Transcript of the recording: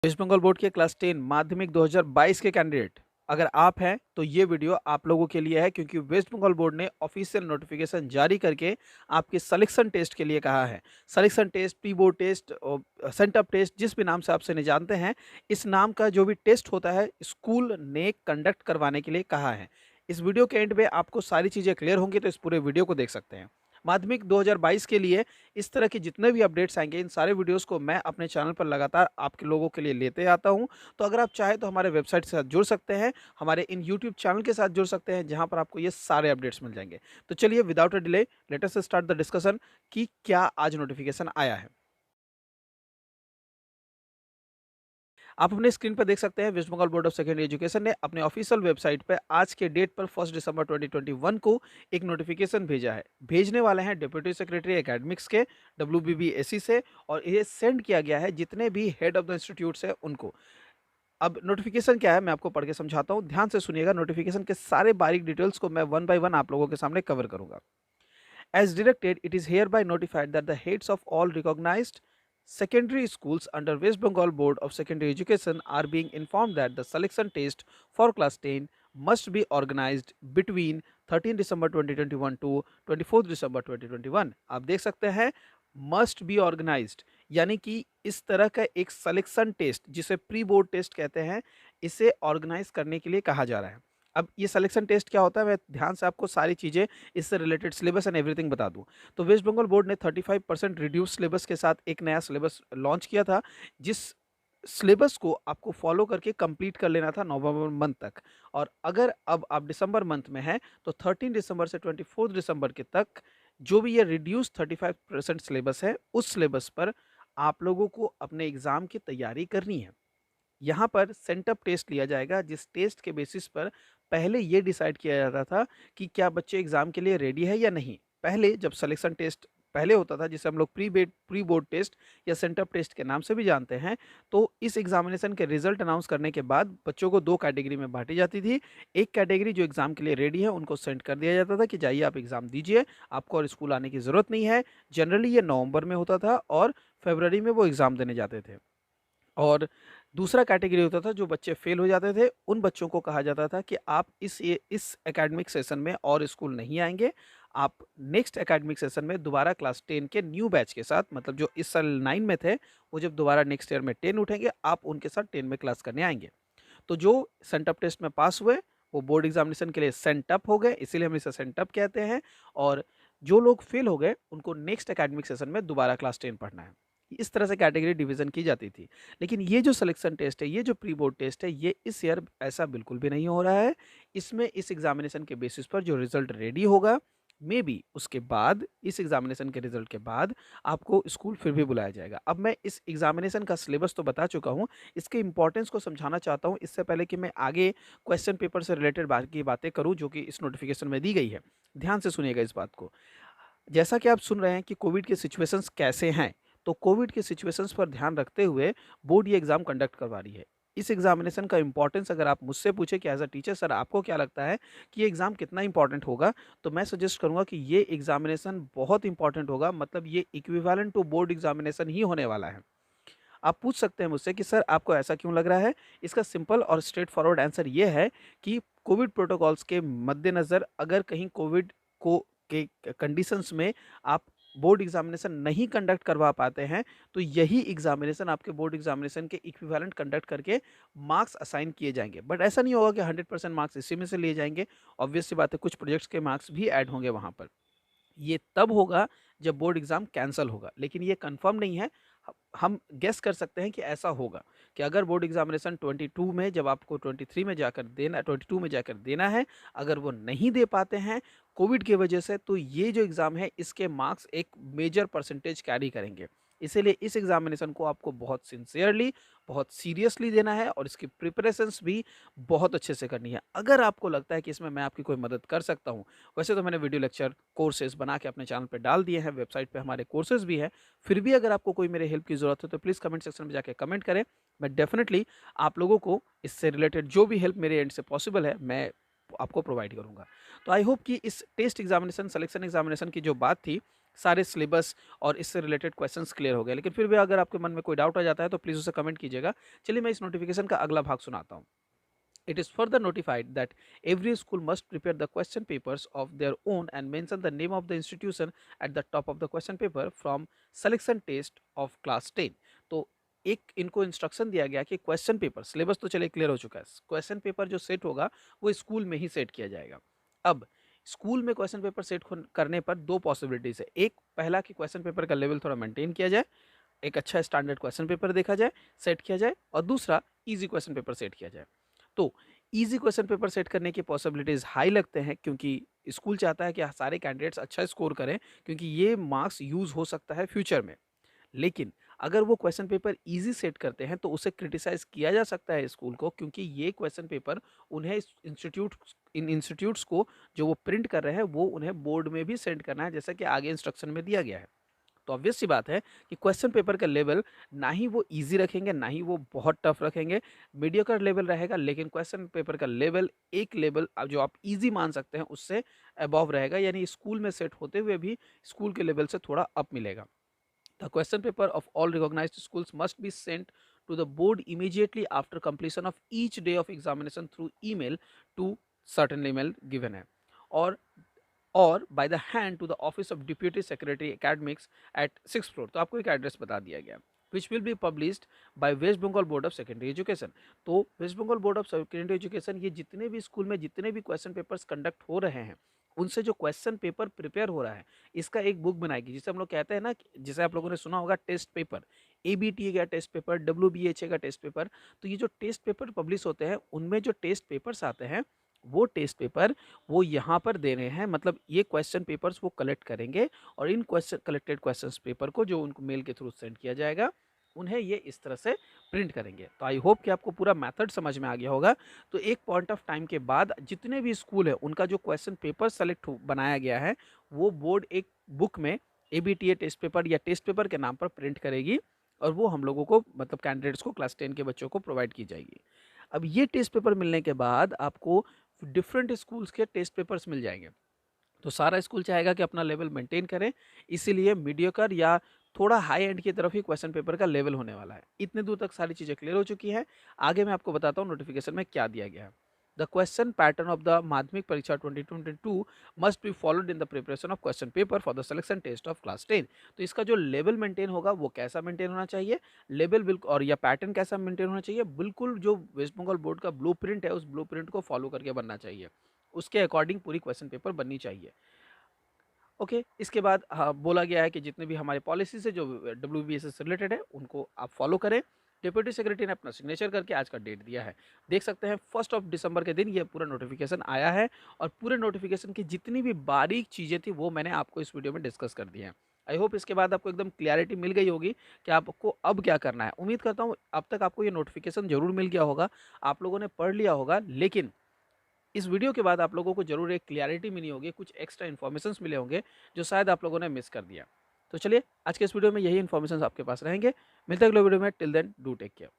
Waste Bengal board के class 10 माध्यमिक 2022 के कैंडिडेट अगर आप हैं तो ये वीडियो आप लोगों के लिए है, क्योंकि वेस्ट बंगाल बोर्ड ने ऑफिशियल नोटिफिकेशन जारी करके आपके सिलेक्शन टेस्ट के लिए कहा है। Selection test, pre board test और सेंटअप टेस्ट, जिस भी नाम से आपसे नहीं जानते हैं, इस नाम का जो भी टेस्ट होता है स्कूल ने कंडक्ट करवाने के लिए कहा है। इस वीडियो के एंड में आपको सारी चीज़ें क्लियर होंगी, तो इस पूरे वीडियो को देख सकते हैं। माध्यमिक 2022 के लिए इस तरह के जितने भी अपडेट्स आएंगे, इन सारे वीडियोस को मैं अपने चैनल पर लगातार आपके लोगों के लिए लेते आता हूं। तो अगर आप चाहें तो हमारे वेबसाइट के साथ जुड़ सकते हैं, हमारे इन यूट्यूब चैनल के साथ जुड़ सकते हैं, जहां पर आपको ये सारे अपडेट्स मिल जाएंगे। तो चलिए without a delay let us start the discussion कि क्या आज नोटिफिकेशन आया है। आप अपने स्क्रीन पर देख सकते हैं, west Bengal board of secondary education ने अपने ऑफिशियल वेबसाइट पर आज के डेट पर 1 दिसंबर 2021 को एक नोटिफिकेशन भेजा है। भेजने वाले हैं डिप्टी सेक्रेटरी एकेडमिक्स के WBBSE से, और ये सेंड किया गया है जितने भी हेड ऑफ द इंस्टीट्यूट्स है उनको। अब नोटिफिकेशन क्या है मैं आपको पढ़ के समझाता हूँ, ध्यान से सुनिएगा। नोटिफिकेशन के सारे बारीक डिटेल्स को मैं वन बाय वन आप लोगों के सामने कवर करूंगा। As directed, it is hereby notified that the heads of all recognized secondary schools under West Bengal Board of Secondary Education are being informed that the selection test for class 10 must be organized between 13 December 2021 to 24 December 2021। आप देख सकते हैं must be organised, यानी कि इस तरह का एक सिलेक्शन टेस्ट जिसे प्री बोर्ड टेस्ट कहते हैं, इसे ऑर्गेनाइज करने के लिए कहा जा रहा है। अब ये सिलेक्शन टेस्ट क्या होता है, मैं ध्यान से आपको सारी चीज़ें इससे रिलेटेड सिलेबस एंड एवरीथिंग बता दूं। तो वेस्ट बंगाल बोर्ड ने 35% रिड्यूस सिलेबस के साथ एक नया सिलेबस लॉन्च किया था, जिस सिलेबस को आपको फॉलो करके कंप्लीट कर लेना था नवंबर मंथ तक। और अगर अब आप दिसंबर मंथ में हैं तो 13 दिसंबर से 24 दिसंबर के तक जो भी ये रिड्यूस 35% सिलेबस है, उस सिलेबस पर आप लोगों को अपने एग्ज़ाम की तैयारी करनी है। यहाँ पर सेंटअप टेस्ट लिया जाएगा, जिस टेस्ट के बेसिस पर पहले ये डिसाइड किया जाता था कि क्या बच्चे एग्ज़ाम के लिए रेडी है या नहीं। पहले जब सिलेक्शन टेस्ट पहले होता था, जिसे हम लोग प्री बोर्ड टेस्ट या सेंटअप टेस्ट के नाम से भी जानते हैं, तो इस एग्जामिनेशन के रिजल्ट अनाउंस करने के बाद बच्चों को दो कैटेगरी में बांटी जाती थी। एक कैटेगरी जो एग्ज़ाम के लिए रेडी है, उनको सेंड कर दिया जाता था कि जाइए आप एग्ज़ाम दीजिए, आपको और स्कूल आने की ज़रूरत नहीं है। जनरली ये नवंबर में होता था और फरवरी में वो एग्ज़ाम देने जाते थे। और दूसरा कैटेगरी होता था जो बच्चे फेल हो जाते थे, उन बच्चों को कहा जाता था कि आप इस एकेडमिक सेशन में और स्कूल नहीं आएंगे। आप नेक्स्ट एकेडमिक सेशन में दोबारा क्लास 10 के न्यू बैच के साथ, मतलब जो इस साल 9 में थे, वो जब दोबारा नेक्स्ट ईयर में 10 उठेंगे, आप उनके साथ 10 में क्लास करने आएंगे। तो जो सेंटअप टेस्ट में पास हुए वो बोर्ड एग्जामिनेशन के लिए सेंटअप हो गए, इसीलिए हम इसे सेंटअप कहते हैं। और जो लोग फेल हो गए उनको नेक्स्ट एकेडमिक सेशन में दोबारा क्लास 10 पढ़ना है। इस तरह से कैटेगरी डिवीजन की जाती थी। लेकिन ये जो सिलेक्शन टेस्ट है, ये जो प्री बोर्ड टेस्ट है, ये इस ईयर ऐसा बिल्कुल भी नहीं हो रहा है। इसमें इस एग्जामिनेशन के बेसिस पर जो रिजल्ट रेडी होगा, मे बी उसके बाद, इस एग्जामिनेशन के रिजल्ट के बाद आपको स्कूल फिर भी बुलाया जाएगा। अब मैं इस एग्जामिनेशन का सिलेबस तो बता चुका हूँ, इसके इंपॉर्टेंस को समझाना चाहता हूँ इससे पहले कि मैं आगे क्वेश्चन पेपर से रिलेटेड बाकी बातें करूँ जो कि इस नोटिफिकेशन में दी गई है। ध्यान से सुनिएगा इस बात को। जैसा कि आप सुन रहे हैं कि कोविड के सिचुएशंस कैसे हैं, तो कोविड के सिचुएशंस पर ध्यान रखते हुए बोर्ड ये एग्ज़ाम कंडक्ट करवा रही है। इस एग्जामिनेशन का इंपॉर्टेंस अगर आप मुझसे पूछे कि एज अ टीचर सर आपको क्या लगता है कि ये एग्ज़ाम कितना इंपॉर्टेंट होगा, तो मैं सजेस्ट करूंगा कि ये एग्जामिनेशन बहुत इंपॉर्टेंट होगा। मतलब ये इक्विवेलेंट टू बोर्ड एग्जामिनेशन ही होने वाला है। आप पूछ सकते हैं मुझसे कि सर आपको ऐसा क्यों लग रहा है। इसका सिंपल और स्ट्रेट फॉरवर्ड आंसर ये है कि कोविड प्रोटोकॉल्स के मद्देनज़र अगर कहीं कोविड को के कंडीशंस में आप बोर्ड एग्जामिनेशन नहीं कंडक्ट करवा पाते हैं, तो यही एग्जामिनेशन आपके बोर्ड एग्जामिनेशन के इक्विवेलेंट कंडक्ट करके मार्क्स असाइन किए जाएंगे। बट ऐसा नहीं होगा कि 100% मार्क्स इसी में से लिए जाएंगे। ऑब्वियस सी बात है, कुछ प्रोजेक्ट्स के मार्क्स भी ऐड होंगे वहाँ पर। ये तब होगा जब बोर्ड एग्ज़ाम कैंसल होगा, लेकिन ये कंफर्म नहीं है। हम गेस कर सकते हैं कि ऐसा होगा कि अगर बोर्ड एग्जामिनेशन 22 में, जब आपको 23 में जाकर देना, 22 में जाकर देना है, अगर वो नहीं दे पाते हैं कोविड की वजह से, तो ये जो एग्ज़ाम है इसके मार्क्स एक मेजर परसेंटेज कैरी करेंगे। इसीलिए इस एग्जामिनेशन को आपको बहुत सिंसियरली, बहुत सीरियसली देना है और इसकी प्रिपरेशंस भी बहुत अच्छे से करनी है। अगर आपको लगता है कि इसमें मैं आपकी कोई मदद कर सकता हूँ, वैसे तो मैंने वीडियो लेक्चर कोर्सेज बना के अपने चैनल पे डाल दिए हैं, वेबसाइट पे हमारे कोर्सेज भी हैं। फिर भी अगर आपको कोई मेरे हेल्प की ज़रूरत है तो प्लीज़ कमेंट सेक्शन में जाके कमेंट करें। मैं डेफिनेटली आप लोगों को इससे रिलेटेड जो भी हेल्प मेरे एंड से पॉसिबल है, मैं आपको प्रोवाइड करूँगा। तो आई होप कि इस टेस्ट एग्जामिनेशन, सिलेक्शन एग्जामिनेशन की जो बात थी, सारे सिलेबस और इससे रिलेटेड क्वेश्चंस क्लियर हो गए। लेकिन फिर भी अगर आपके मन में कोई डाउट आ जाता है तो प्लीज़ उसे कमेंट कीजिएगा। चलिए मैं इस नोटिफिकेशन का अगला भाग सुनाता हूँ। It is further notified that every school must prepare the question papers of their own and mention the name of the institution at the top of the question paper from selection test of class 10। तो एक इनको instruction दिया गया कि question paper, syllabus तो चले clear हो चुका है, क्वेश्चन पेपर जो सेट होगा वो स्कूल में ही सेट किया जाएगा। अब स्कूल में क्वेश्चन पेपर सेट करने पर दो पॉसिबिलिटीज है। एक, पहला कि क्वेश्चन पेपर का लेवल थोड़ा मेंटेन किया जाए, एक अच्छा स्टैंडर्ड क्वेश्चन पेपर देखा जाए, सेट किया जाए, और दूसरा इजी क्वेश्चन पेपर सेट किया जाए। तो इजी क्वेश्चन पेपर सेट करने की पॉसिबिलिटीज हाई लगते हैं, क्योंकि स्कूल चाहता है कि सारे कैंडिडेट्स अच्छा स्कोर करें, क्योंकि ये मार्क्स यूज हो सकता है फ्यूचर में। लेकिन अगर वो क्वेश्चन पेपर इजी सेट करते हैं तो उसे क्रिटिसाइज किया जा सकता है स्कूल को, क्योंकि ये क्वेश्चन पेपर उन्हें इंस्टीट्यूट्स को जो वो प्रिंट कर रहे हैं वो उन्हें बोर्ड में भी सेंड करना है, जैसा कि आगे इंस्ट्रक्शन में दिया गया है। तो ऑब्वियस सी बात है कि क्वेश्चन पेपर का लेवल ना ही वो इजी रखेंगे ना ही वो बहुत टफ रखेंगे, मीडियोकर लेवल रहेगा। लेकिन क्वेश्चन पेपर का लेवल एक लेवल जो आप इजी मान सकते हैं उससे अबव रहेगा, यानी स्कूल में सेट होते हुए भी स्कूल के लेवल से थोड़ा अप मिलेगा। The question paper of all recognized schools must be sent to the board immediately after completion of each day of examination through email to certain email given है, और by the hand to the office of deputy secretary academics at 6th floor। तो आपको एक address बता दिया गया, which will be published by West Bengal Board of Secondary Education। तो west Bengal board of secondary education ये जितने भी स्कूल में जितने भी क्वेश्चन पेपर्स कंडक्ट हो रहे हैं उनसे जो क्वेश्चन पेपर प्रिपेयर हो रहा है इसका एक बुक बनाएगी, जिसे हम लोग कहते हैं ना, जिसे आप लोगों ने सुना होगा टेस्ट पेपर, एबीटीए का टेस्ट पेपर, डब्ल्यूबीएचए का टेस्ट पेपर। तो ये जो टेस्ट पेपर पब्लिश होते हैं उनमें जो टेस्ट पेपर्स आते हैं वो टेस्ट पेपर वो यहाँ पर दे रहे हैं, मतलब ये क्वेश्चन पेपर्स वो कलेक्ट करेंगे और इन कलेक्टेड क्वेश्चन पेपर को जो उनको मेल के थ्रू सेंड किया जाएगा उन्हें ये इस तरह से प्रिंट करेंगे। तो आई होप कि आपको पूरा मेथड समझ में आ गया होगा। तो एक पॉइंट ऑफ टाइम के बाद जितने भी स्कूल है उनका जो क्वेश्चन पेपर सेलेक्ट बनाया गया है वो बोर्ड एक बुक में एबीटीए टेस्ट पेपर या टेस्ट पेपर के नाम पर प्रिंट करेगी और वो हम लोगों को, मतलब कैंडिडेट्स को, क्लास 10 के बच्चों को प्रोवाइड की जाएगी। अब ये टेस्ट पेपर मिलने के बाद आपको डिफरेंट स्कूल्स के टेस्ट पेपर्स मिल जाएंगे। तो सारा स्कूल चाहेगा कि अपना लेवल मेंटेन करें, इसीलिए मीडियोकर या थोड़ा हाई एंड की तरफ ही क्वेश्चन पेपर का लेवल होने वाला है। इतने दूर तक सारी चीज़ें क्लियर हो चुकी हैं। आगे मैं आपको बताता हूँ नोटिफिकेशन में क्या दिया गया है। The question pattern of the Madhyamik Pariksha 2022 must be followed in the preparation of question paper for the selection test of class 10। तो इसका जो लेवल मेंटेन होगा वो कैसा मेंटेन होना चाहिए, लेवल बिल्कुल, और या पैटर्न कैसा मेंटेन होना चाहिए, बिल्कुल जो वेस्ट बंगाल बोर्ड का ब्लूप्रिंट है उस ब्लूप्रिंट को फॉलो करके बनना चाहिए, उसके अकॉर्डिंग पूरी क्वेश्चन पेपर बननी चाहिए। ओके, इसके बाद हाँ, बोला गया है कि जितने भी हमारे पॉलिसीज है जो डब्ल्यूबीएसएस से रिलेटेड है उनको आप फॉलो करें। डिप्यूटी सेक्रेटरी ने अपना सिग्नेचर करके आज का डेट दिया है, देख सकते हैं 1 दिसंबर के दिन ये पूरा नोटिफिकेशन आया है और पूरे नोटिफिकेशन की जितनी भी बारीक चीज़ें थी वो मैंने आपको इस वीडियो में डिस्कस कर दी है। आई होप इसके बाद आपको एकदम क्लैरिटी मिल गई होगी कि आपको अब क्या करना है। उम्मीद करता हूँ अब तक आपको ये नोटिफिकेशन जरूर मिल गया होगा, आप लोगों ने पढ़ लिया होगा, लेकिन इस वीडियो के बाद आप लोगों को जरूर एक क्लियरिटी मिली होगी, कुछ एक्स्ट्रा इन्फॉर्मेशन मिले होंगे जो शायद आप लोगों ने मिस कर दिया। तो चलिए आज के इस वीडियो में यही इन्फॉर्मेशन आपके पास रहेंगे। मिलते हैं अगले वीडियो में, till then do take care.